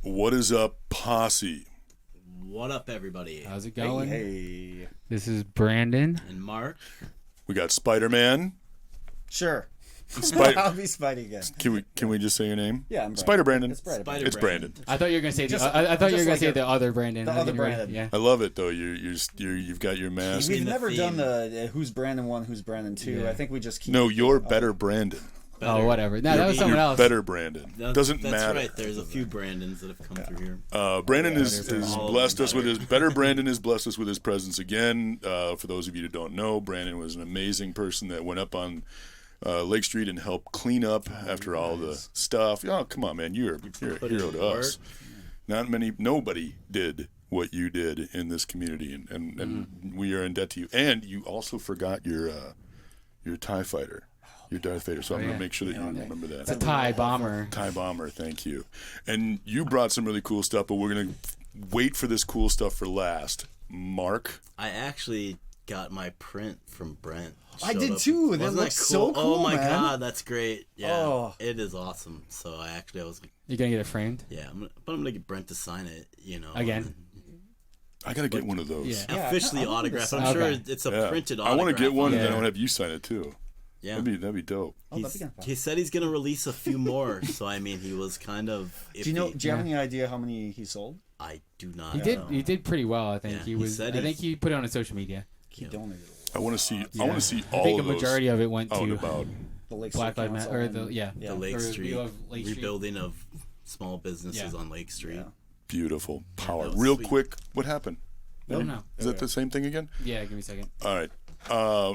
What is up, Posse? What up, everybody? How's it going? Hey. This is Brandon. And Mark. We got Spider-Man. Sure. I'll be Spidey again. Can we just say your name? Yeah, I'm Brandon. Spider Brandon. It's Brandon. It's Brandon. I thought you were gonna say Just- I thought you were just gonna like say a- the other Brandon. the other Brandon. Yeah. I love it though. You've got your mask. We've the never theme. done the who's Brandon 1, who's Brandon 2. Yeah. I think we just keep. No, you're better Brandon. Better. Oh, whatever. No, that was You're someone else. Better Brandon. Doesn't that's matter. right. There's a few Brandons that have come through here. Brandon has All of blessed them us with better. his better. Brandon has blessed us with his presence again. For those of you that don't know, Brandon was an amazing person that went up on Lake Street and helped clean up after all the stuff. Oh, come on, man, you're a Put hero in to work. us. Nobody did what you did in this community, and we are in debt to you. And you also forgot your TIE fighter. Your Darth Vader, so I'm going to make sure that you remember that. It's a TIE bomber. TIE bomber, thank you. And you brought some really cool stuff, but we're going to wait for this cool stuff for last. Mark? I actually got my print from Brent. I Showed did up. too. That Wasn't looks so cool, Oh my man. god, that's great. Yeah, Oh. it is awesome. So I was like, You're gonna get it framed yeah, I'm gonna get Brent to sign it. again. I got to get one of those. Yeah. Yeah, Officially I want to autographed. sign I'm it. sure it's a Yeah. printed I autograph. want to get one, on and then it. I want to have you sign it too. Yeah. That'd be dope. Oh, that'd be kind of fun. He said he's gonna release a few more. So I mean, he was kind of. Do you have any idea how many he sold? I do not. He know. did pretty well. I think Yeah, he he was. said I think he put it on his social media. He donated I want to see. Yeah. I want to see I all think a of those majority of it went out and to about. the Lake Black Street Lives Council Matter. Or and- the The Lake or Street, review of Lake Street. rebuilding of small businesses Yeah. on Lake Street. Yeah. Beautiful power. that was Real sweet. quick, what happened? I don't know. Is that the same thing again? Yeah, give me a second. All right.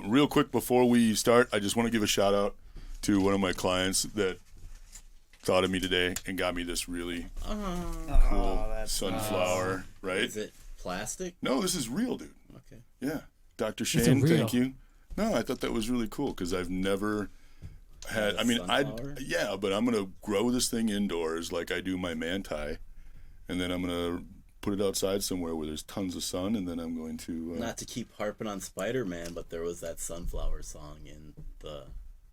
Real quick before we start, I just want to give a shout out to one of my clients that thought of me today and got me this really cool that's sunflower. Right? Is it plastic? No, this is real, dude. Okay. Yeah. Dr. It's Shane, real. thank you. No, I thought that was really cool because I've never had. I mean, Sunflower? but I'm gonna grow this thing indoors like I do my manti, and then I'm gonna put it outside somewhere where there's tons of sun, and then I'm going to. Not to keep harping on Spider-Man, but there was that sunflower song in the.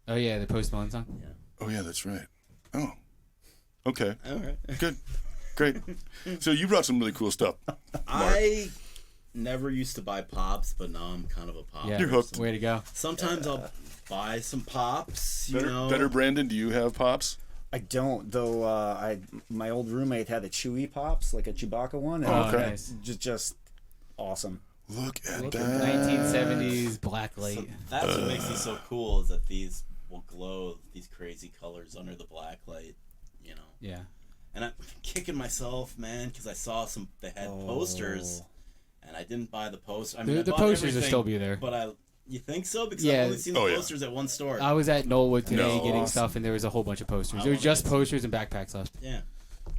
Oh yeah, the Post Malone song. Yeah. Oh yeah, that's right. Oh, okay, All right. good, great. So you brought some really cool stuff. I never used to buy pops, but now I'm kind of a pop. Yeah, You're hooked. Way to go. Sometimes I'll buy some pops. You know. Better, Brandon. Do you have pops? I don't though. My old roommate had a Chewy Pops, like a Chewbacca one. And Oh, okay. nice. Just awesome. Look at Look that. at 1970s black So light. that's what makes these so cool is that these will glow these crazy colors under the black light. You know. Yeah. And I'm kicking myself, man, because I saw they had posters, and I didn't buy the poster. I mean, I The bought posters will everything, still be there. But you think so? Because Yeah. I've only seen the Oh, yeah. posters at one store. I was at Knollwood today No. getting Awesome. stuff, and there was a whole bunch of posters. I There was wanna just get some. posters and backpacks left. Yeah.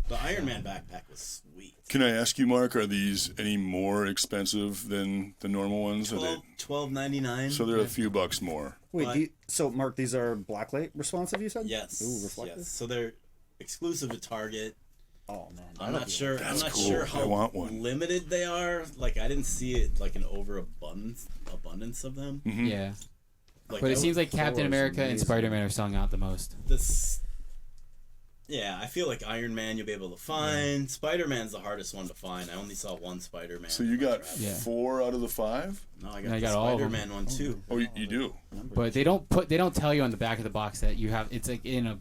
The Iron Man backpack was sweet. Can I ask you, Mark? Are these any more expensive than the normal ones? Are they? $12.99. So they're a few bucks more. Wait, But- so Mark, these are blacklight responsive, you said? Yes. Ooh, reflective. Yes. So they're exclusive to Target. Oh man, I'm not sure. That's I'm not cool. sure I how want one. limited they are. Like I didn't see it like an abundance of them. Mm-hmm. Yeah. Like, But it I seems like Thor Captain is America and amazing. Spider-Man are selling out the most. this. Yeah, I feel like Iron Man you'll be able to find. Spider-Man's the hardest one to find. I only saw one Spider-Man. So you got Yeah. 4 out of the 5? No, I I got the got all of them. Spider-Man one too. Oh, you do. But they don't tell you on the back of the box that you have. It's like in a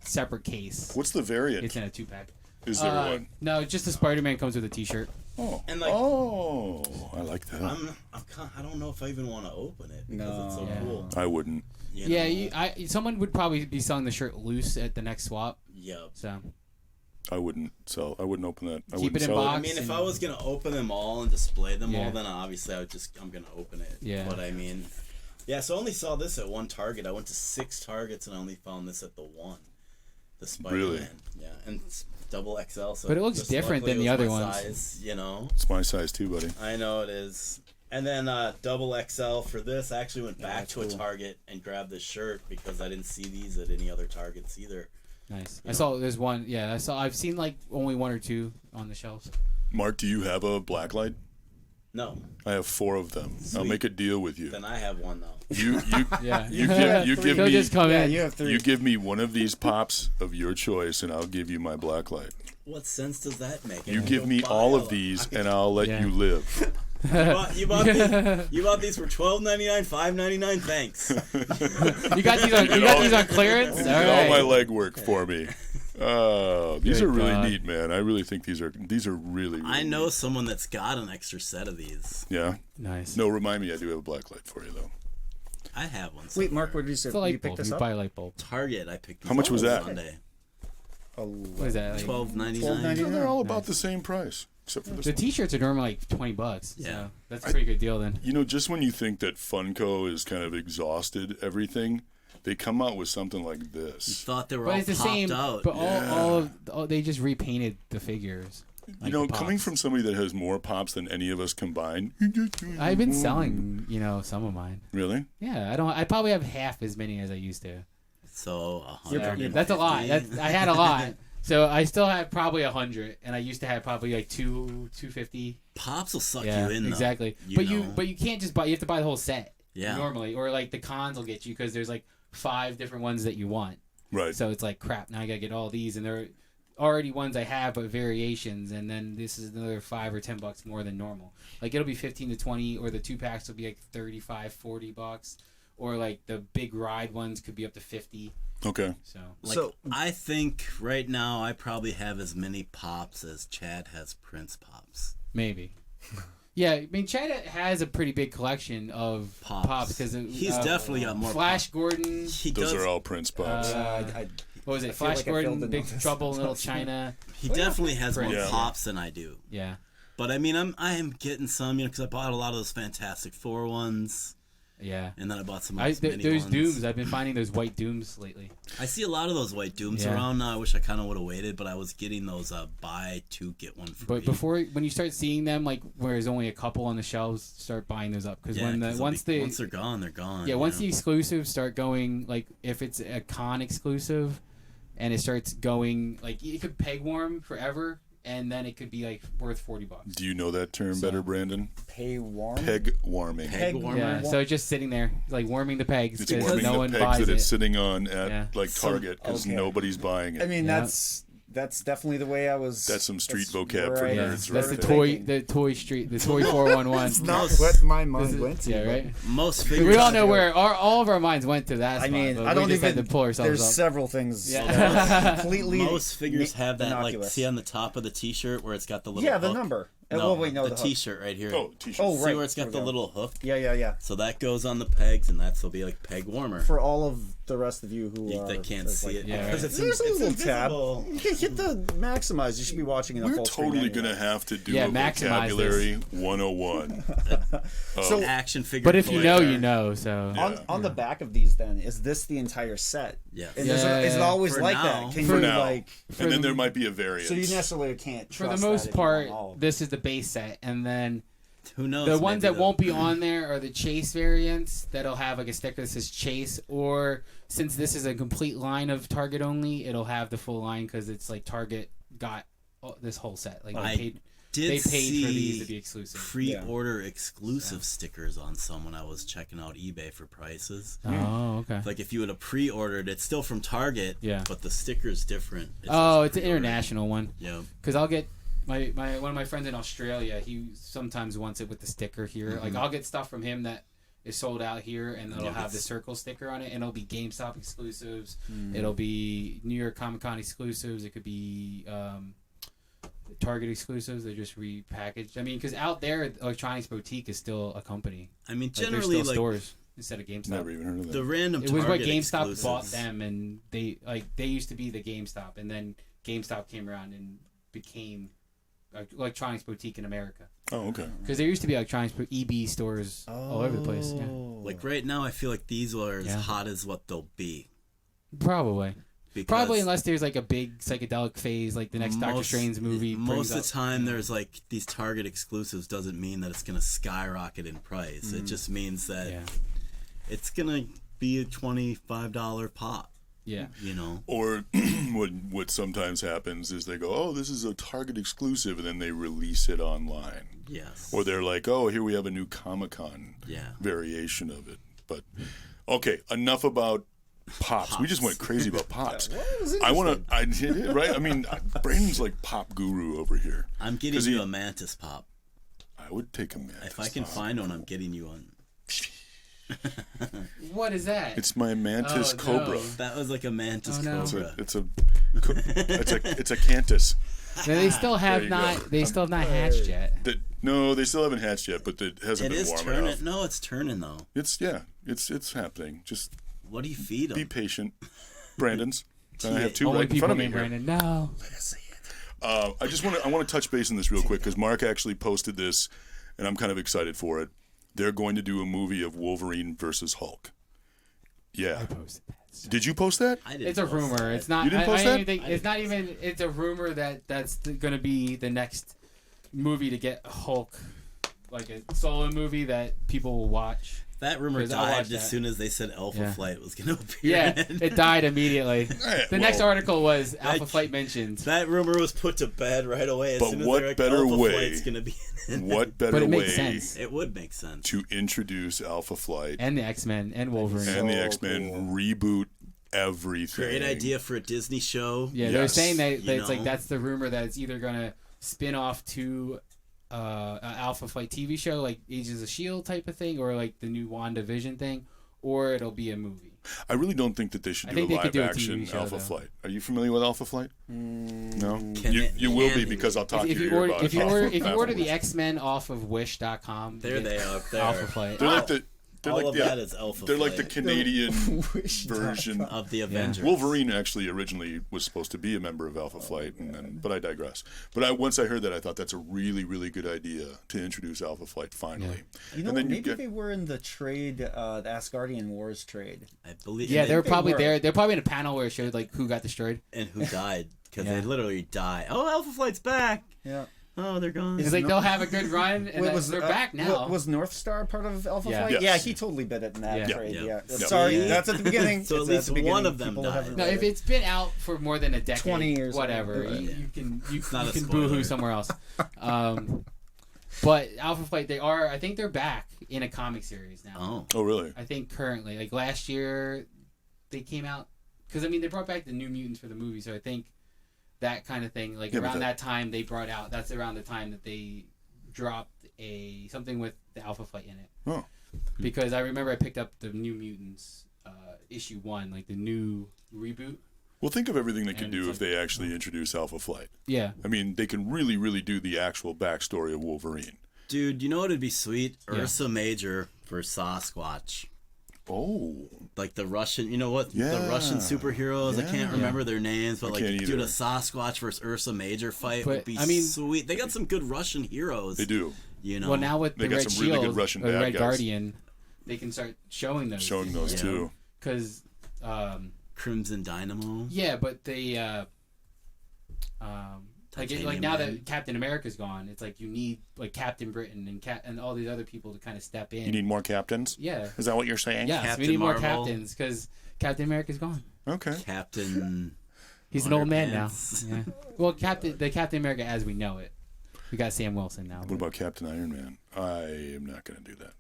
separate case. What's the variant? It's in a 2-pack. Is there one? No, just the Spider-Man comes with a T-shirt. Oh, And, like- oh, I like that. I don't know if I even want to open it because No. it's so Yeah. cool. I wouldn't. You Yeah, know? someone would probably be selling the shirt loose at the next swap. Yep. So I wouldn't sell. I wouldn't open that. I Keep wouldn't it in sell box. I mean, if I was gonna open them all and display them Yeah. all, then obviously I'm gonna open it. Yeah. But I mean, yeah. So I only saw this at one Target. I went to 6 Targets and I only found this at the one. The Spider-Man. Really? Yeah, and it's double XL. So But it looks just different luckily than it the was other my ones. Size, you know. It's my size too, buddy. I know it is. And then double XL for this. I actually went back that's to a cool. Target and grabbed this shirt because I didn't see these at any other Targets either. nice. I saw there's one. Yeah, I've seen like only 1 or 2 on the shelves. Mark, do you have a black light? No, I have 4 of them. I'll Sweet. make a deal with you. then I have one though. You Yeah. you give He'll me just come Yeah, in. you have 3. you give me one of these pops of your choice, and I'll give you my black light. What sense does that make? You give me all of these, and I'll let you live. You bought these for $12.99, $5.99. Thanks. You got these on clearance. You All did right. all my legwork for me. These Good are really God. neat, man. I really think these are really, really I know neat. someone that's got an extra set of these. Yeah. Nice. No, remind me. I do have a black light for you though. I have one. Wait, somewhere. Mark, what did you say? It's a You light picked bulb. this You up? buy a light bulb. Target. I picked. These How much up was on that? Sunday. What is that? Like, $12.99. $12.99. They're all about the same price, except for this the one. T-shirts are normally like $20. Yeah. So that's a pretty good deal then. You know, just when you think that Funko is kind of exhausted everything, they come out with something like this. Thought they were But all it's the popped same. out. But all they just repainted the figures. You like know, the coming pops. from somebody that has more pops than any of us combined. I've been selling, some of mine. Really? Yeah, I probably have half as many as I used to. So That's a lot. I had a lot. So I still have probably 100, and I used to have probably like 250. Pops will suck Yeah, you in. Though, exactly. you But you can't just buy. You have to buy the whole set. Yeah. Normally, or like the cons will get you because there's like 5 different ones that you want. Right. So it's like crap. Now I gotta get all these, and they're already ones I have, but variations, and then this is another $5 or $10 more than normal. Like it'll be 15 to 20, or the 2-packs will be like $35-$40, or like the big ride ones could be up to 50. Okay. So I think right now I probably have as many pops as Chad has Prince pops. maybe. Yeah, I mean Chad has a pretty big collection of pops because He's definitely got more. Flash Gordon. He Those does. are all Prince pops. What was I it? feel Flash like I Gordon, failed to Big notice. Trouble in Little China. He definitely has more Yeah. pops than I do. Yeah. But I mean, I am getting some, because I bought a lot of those Fantastic Four ones, Yeah. and then I bought some of those mini those ones. Dooms. I've been finding those white Dooms lately. I see a lot of those white Dooms Yeah. around now. I wish I kind of would have waited, but I was getting those buy 2 get 1 free. But when you start seeing them, like where there's only a couple on the shelves, start buying those up because Yeah, once they're gone, they're gone. yeah, once the exclusives start going, like if it's a con exclusive, and it starts going, like it could peg warm forever, and then it could be like worth $40. Do you know that term better, Brandon? Pay warm. Peg warming. Peg warmer. Yeah, so it's just sitting there, like warming the pegs It's because warming no the one pegs buys that it. it's sitting on at Yeah. Target because okay. nobody's buying it. I mean, Yeah. that's definitely the way I was. That's some street that's vocab where for I- Yeah, nerds that's right the there. toy street, the toy 411. That's not what my mind went to. Yeah, but- right. Most figures. We all know where all of our minds went to that. I spot, mean, but I we don't just even. had to pull ourselves There's up. several things. Yeah. that are completely. Most figures have that, like, innocuous. see on the top of the T-shirt where it's got the little Yeah, the hook? number. No, Well, wait, no, the the hook. T-shirt right here. Oh, t-shirt. Oh, See right. where it's got There the we go. little hook? Yeah. So that goes on the pegs, and that'll be like peg warmer. For all of the rest of you who They are, can't there's see like, it. Yeah, because right. There's a little tab. invisible. You can hit the maximize. You should be watching in a We're full screen totally anyway. going to have to do Yeah, a maximize vocabulary 101. So Action figure. But if you know, player. you know. So Yeah. on the back of these, then is this the entire set? Yes. And Yeah. is it always For like now. that? Can For you now. like? And then there might be a variance. So you necessarily can't. for Trust the that most if you part, want all of them. this is the base set, and then Who knows? the ones maybe that won't be on there are the Chase variants that'll have like a sticker that says Chase, or since this is a complete line of Target only, it'll have the full line because it's like Target got this whole set. Like I they paid did for these to see be exclusive. pre-order exclusive stickers on some when I was checking out eBay for prices. Oh, okay. Like if you would have pre-ordered, it's still from Target, Yeah. but the sticker's different. It Oh, says it's an pre-order. international one. Yeah. Because I'll get my one of my friends in Australia. He sometimes wants it with the sticker here. Like I'll get stuff from him that is sold out here, and it'll Yeah, have the that's- circle sticker on it, and it'll be GameStop exclusives. It'll be New York Comic Con exclusives. It could be Target exclusives. They're just repackaged. I mean, because out there, Electronics Boutique is still a company. I mean, Like, they're generally, still like stores instead of GameStop. Never even heard of that. the random It was Target what GameStop exclusives. bought them, and they used to be the GameStop, and then GameStop came around and became Electronics Boutique in America. Oh, okay. Because there used to be electronics EB stores all over the place. Yeah, Like right now, I feel like these are as Yeah. hot as what they'll be. probably. Because Probably unless there's like a big psychedelic phase, like the next Doctor Strange movie. Most brings of the up. time, there's like these Target exclusives doesn't mean that it's gonna skyrocket in price. It just means that Yeah, it's gonna be a $25 pop. yeah. You know. Or what sometimes happens is they go, oh, this is a Target exclusive, and then they release it online. Yes. Or they're like, oh, here we have a new Comic-Con Yeah. variation of it. But, okay, enough about Pops. We just went crazy about Pops. What was it? I want to. I did it right. I mean, Brandon's like pop guru over here. I'm getting you a mantis pop. I would take a mantis. If I can find one, I'm getting you one. What is that? It's my mantis cobra. No. That was like a mantis cobra. It's a cantus. No, they still have not. They still have not hatched yet. No, they still haven't hatched yet, but it hasn't been warm turning. enough. No, it's turning though. It's happening. Just what do you feed them? be patient, Brandon's. And I have two Only right in people front of me named here. Brandon. No. I want to touch base on this real quick because Mark actually posted this, and I'm kind of excited for it. They're going to do a movie of Wolverine versus Hulk. Yeah. I posted that. Did you post that? I didn't It's a post rumor. that. It's not. You didn't post I that? don't think, it's not even. It's a rumor that's going to be the next movie to get Hulk, like a solo movie that people will watch. That rumor 'Cause I'll watch died as that. soon as they said Alpha Yeah. Flight was going to appear. Yeah, it died immediately. The next article was Alpha That- Flight mentioned. That rumor was put to bed right away. As But soon as what they're like, better Alpha way- Flight's going to be in it. What better But it way makes sense. It would make sense. to introduce Alpha Flight And the X-Men and Wolverine. and the So X-Men cool. reboot everything? Great idea for a Disney show. Yeah, they're Yes. saying that You it's like know? that's the rumor that it's either gonna spin off to an Alpha Flight TV show like Agents of Shield type of thing, or like the new WandaVision thing, or it'll be a movie. I really don't think that they should I do a think they could live do a TV action show, Alpha though. Flight. Are you familiar with Alpha Flight? No. Can it You will be handle because I'll talk If to you you order about if you it order if you order afterwards. the X-Men off of Wish.com, There you they get are. There. Alpha Flight. They're like the they're All like of yeah, that is Alpha they're like the Flight. Canadian Wish version. Of the Avengers. Wolverine actually originally was supposed to be a member of Alpha Flight, but I digress. But once I heard that, I thought that's a really, really good idea to introduce Alpha Flight finally. You know, And then you maybe get- they were in the trade, the Asgardian Wars trade. I believe. Yeah, and they're they probably were. there. They're probably in a panel where it showed like who got destroyed. and who died because Yeah. they literally die. Oh, Alpha Flight's back. Yeah. Oh, they're gone. It's like they'll have a good run, and they're back now. Was North Star part of Alpha Yeah. Flight? Yes. Yeah, he totally bit it in that Yeah. trade. Yeah. Yeah. Yeah. Sorry, Yeah. that's at the beginning. So at It's least the beginning. one of them People died. haven't No, read if it. it's been out for more than a decade, 20 years, whatever, right. you can not a can spoiler. boohoo somewhere else. But Alpha Flight, I think they're back in a comic series now. Oh, Oh, really? I think currently, like last year, they came out because I mean they brought back the New Mutants for the movie, so I think that kind of thing. Like Yeah, but around that time, they brought out. That's around the time that they dropped something with the Alpha Flight in it. Oh. Because I remember I picked up the New Mutants issue 1, like the new reboot. Well, think of everything they could And do it's if they actually introduce Alpha Flight. Yeah. I mean, they can really, really do the actual backstory of Wolverine. dude, you know what would be sweet? Yeah. Ursa Major for Sasquatch. Oh. Like the Russian, you know what? Yeah. The Russian superheroes. I can't Yeah. remember their names, but I like, can't dude, either. a Sasquatch versus Ursa Major fight But, would be I mean- sweet. They got some good Russian heroes. They do. You know. Well, now with They the got Red some really good Shield Russian or the bad Red guys. Guardian, they can start showing those. Showing those Yeah. too. Because, Crimson Dynamo. yeah, but they, like Titanium now Man. that Captain America's gone, it's like you need like Captain Britain and all these other people to kind of step in. You need more captains? Yeah. Is that what you're saying? Yes, Captain we need more Marvel. captains because Captain America's gone. Okay. Captain. He's an old man now. Underpants. Yeah. Well, Captain America as we know it. We got Sam Wilson now. What about Captain Iron Man? I am not going to do that.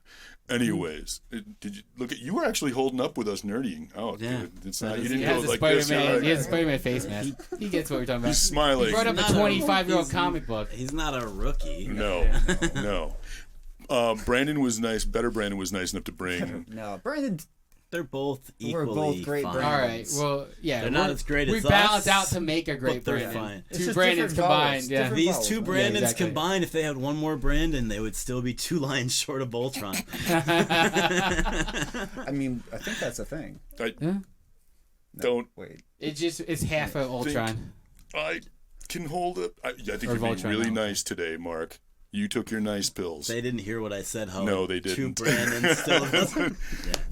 Anyways, did you look at? You were actually holding up with us nerdying. Oh, Yeah. dude, it's not. That You is- didn't He go has a like this. Spider-Man. You're He has a right. Spider-Man face mask. He gets what we're talking about. He's smiling. He brought up a Not a- 25-year-old he's- comic book. He's not a rookie. No. Brandon was nice. Better Brandon was nice enough to bring. No, Brandon. They're both We're equally both great fine. Brandons. All right. Well, yeah. They're not we're- as great we as balance us, out to make a great but they're Brandon. fine. It's Two just Brandons different combined. vowels, Yeah. different These vowels. two Yeah, Brandons exactly. combined, if they had one more Brandon, they would still be 2 lines short of Voltron. I mean, I think that's a thing. I Yeah. don't. Wait. It's half of Ultron. I can hold it. I think Or you're being Voltron really now. nice today, Mark. You took your nice pills. They didn't hear what I said, Ho. No, they 2 didn't. Brandons still doesn't.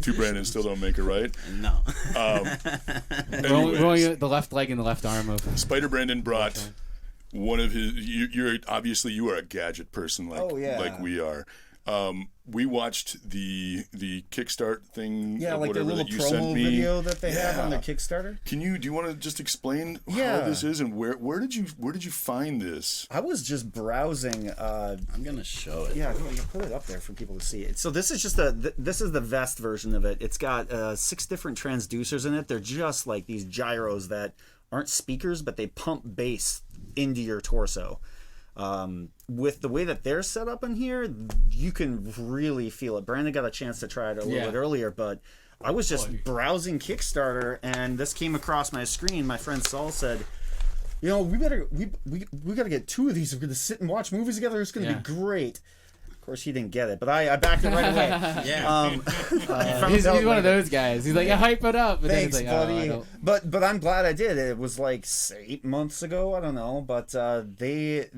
Two Brandons still don't make it right. No. We're only Anyways, the left leg and the left arm of. Spider Brandon brought one of his. You're obviously you are a gadget person like Oh, yeah. like we are. We watched the Kickstart thing. Yeah, like the whatever little that you sent promo me. video that they have on their Kickstarter. Do you want to just explain Yeah. how this is and where did you find this? I was just browsing. I'm gonna show it. Yeah, you put it up there for people to see it. So this is just this is the vest version of it. It's got 6 different transducers in it. They're just like these gyros that aren't speakers, but they pump bass into your torso. With the way that they're set up in here, you can really feel it. Brandon got a chance to try it a little bit earlier, but I was just browsing Kickstarter and this came across my screen. My friend Saul said, "You know, we got to get 2 of these. We're going to sit and watch movies together. It's going to be great." Of course, he didn't get it, but I backed it right away. He's one of those guys. He's like, hype it up. But Thanks, then he's like, buddy. But I'm glad I did. It was like 8 months ago. I don't know, but they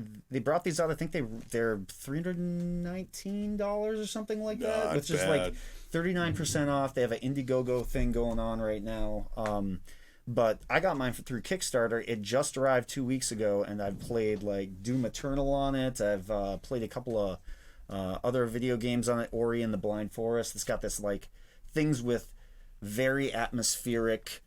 brought these out. I think they're $319 or something like that, Not which is like 39% off. They have an Indiegogo thing going on right now. But I got mine through Kickstarter. It just arrived 2 weeks ago, and I've played like Doom Eternal on it. I've played a couple of other video games on it, Ori and the Blind Forest. It's got this like things with very atmospheric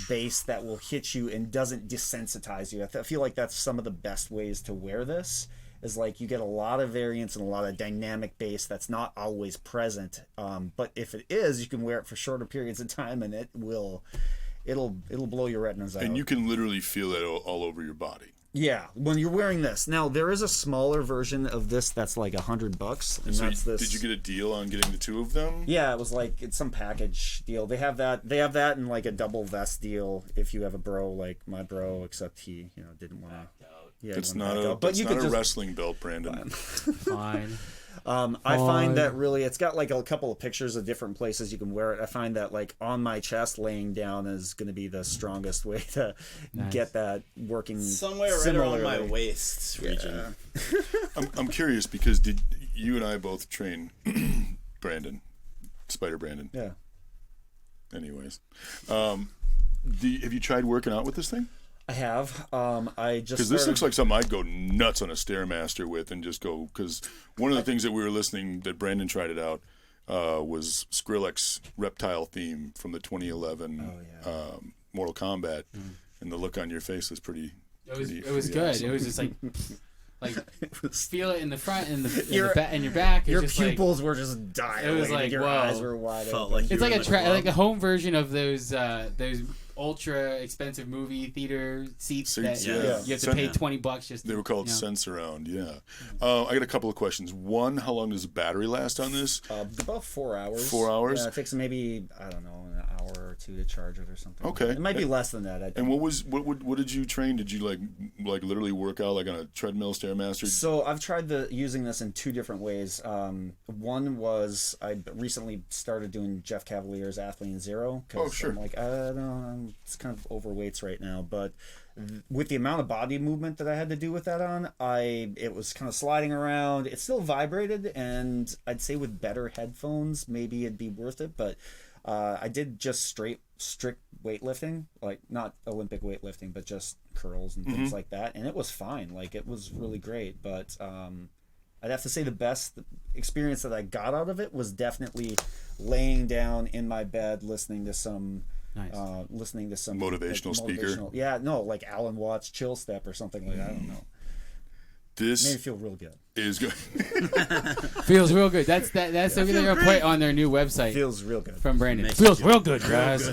bass that will hit you and doesn't desensitize you. I feel like that's some of the best ways to wear this. Is like you get a lot of variance and a lot of dynamic bass that's not always present. But if it is, you can wear it for shorter periods of time, and it'll blow your retinas out. And you can literally feel it all over your body. Yeah, when you're wearing this. Now there is a smaller version of this that's like $100, and So that's this. Did you get a deal on getting the 2 of them? Yeah, it was like it's some package deal. They have that and like a double vest deal if you have a bro like my bro, except he didn't want to. Yeah, It's not a wrestling belt, Brandon. Fine. I find that really it's got like a couple of pictures of different places you can wear it. I find that like on my chest laying down is going to be the strongest way to get that working somewhere right around my waist region. I'm curious because did you and I both train Brandon, Spider Brandon? Yeah. Anyways, have you tried working out with this thing? I have. I just because this looks like something I'd go nuts on a Stairmaster with and just go. Because one of the things that we were listening that Brandon tried it out was Skrillex reptile theme from the 2011 Mortal Kombat, and the look on your face was pretty. It was pretty good. awesome. It was just like feel it in the front and your back. Your just pupils were just dilated. It was like your whoa. eyes were wide Felt open. like It's like a home version of those ultra expensive movie theater seats that you have to pay $20 just. They were called Sense-Around, I got a couple of questions. One, how long does the battery last on this? About 4 hours. 4 hours? Yeah, it takes maybe an hour or 2 to charge it or something. Okay. It might be less than that. I think. And what did you train? Did you like literally work out like on a treadmill, Stairmaster? So I've tried using this in 2 different ways. One was I recently started doing Jeff Cavalier's Athlete Zero. Oh, sure. I'm like, I don't know, it's kind of overweights right now, but with the amount of body movement that I had to do with that on, it was kind of sliding around. It still vibrated, and I'd say with better headphones, maybe it'd be worth it. But I did just strict weightlifting, like not Olympic weightlifting, but just curls and things like that, and it was fine. Like it was really great, but I'd have to say the best experience that I got out of it was definitely laying down in my bed listening to some motivational speaker. Yeah, no, like Alan Watts Chill Step or something like that. I don't know. This made me feel real good. Is good. Feels real good. That's something they're gonna put on their new website. Feels real good from Brandon. Feels real good, guys.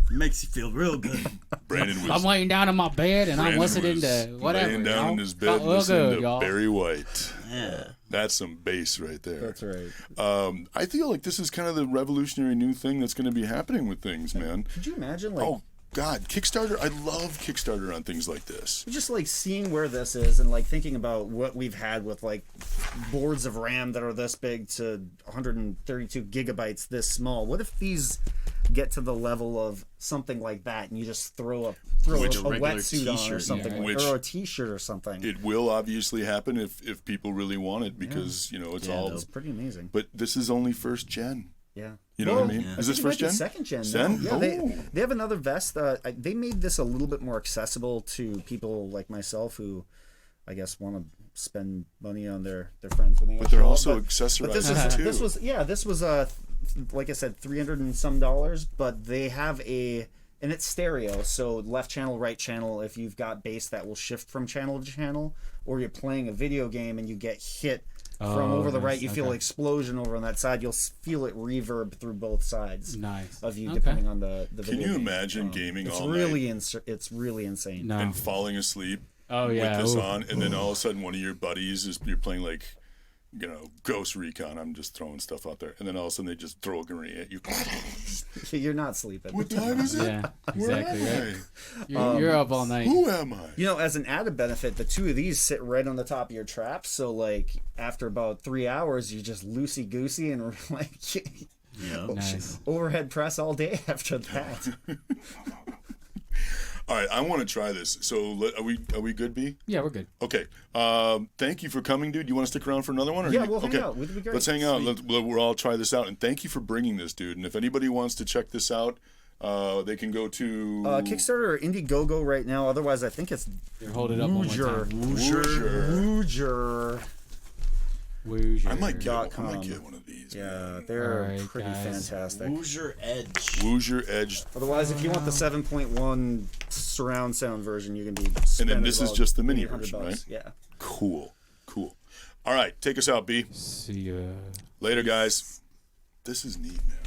Makes you feel real good. Brandon was. I'm laying down in my bed and I'm listening to whatever. Laying down in his bed listening to Barry White. Yeah. That's some bass right there. That's right. I feel like this is kind of the revolutionary new thing that's going to be happening with things, man. Could you imagine, like... Oh, God. Kickstarter. I love Kickstarter on things like this. Just, like, seeing where this is and, like, thinking about what we've had with, like, boards of RAM that are this big to 132 gigabytes this small. What if these get to the level of something like that and you just throw a wetsuit on or something, or a t-shirt or something? It will obviously happen if people really want it because, it's pretty amazing. But this is only first gen. Yeah. You know what I mean? Yeah. Is this first gen? Second gen. Sen? Yeah, they have another vest. They made this a little bit more accessible to people like myself who, I guess, want to spend money on their friends when they. But they're show up. also But accessorized this too. this was like I said, $300 and some. But they have and it's stereo, so left channel, right channel. If you've got bass that will shift from channel to channel, or you're playing a video game and you get hit from over the right, you feel an explosion over on that side. You'll feel it reverb through both sides of you, depending on the video. Can you game. imagine gaming it's all really night it's really insane. and falling asleep Oh yeah. with this Ooh. on, and then all of a sudden one of your buddies you're playing like, Ghost Recon. I'm just throwing stuff out there, and then all of a sudden they just throw a grenade at you. You're not sleeping. What time is it? Yeah, Where exactly. am Right. You're up all night. Who am I? As an added benefit, the two of these sit right on the top of your trap. So, like, after about 3 hours, you're just loosey goosey and like Nice. overhead press all day after that. All right, I want to try this. So are we good, B? Yeah, we're good. Okay. Thank you for coming, dude. You want to stick around for another one? Or Yeah, we'll hang out. It'll be great. Let's hang out. We'll all try this out. And thank you for bringing this, dude. And if anybody wants to check this out, they can go to Kickstarter or Indiegogo right now. Otherwise, I think it's Here, hold it up one more Woojer. time. Woojer. Woojer. I might .com. get one of these. Yeah, man. they're All right, pretty guys. fantastic. Woojer Edge. Woojer Edge. Otherwise, if you want the 7.1 surround sound version, you can be. And then this is just the mini version, $800. right? Yeah. Cool. All right, take us out, B. See ya. Later, guys. This is neat, man.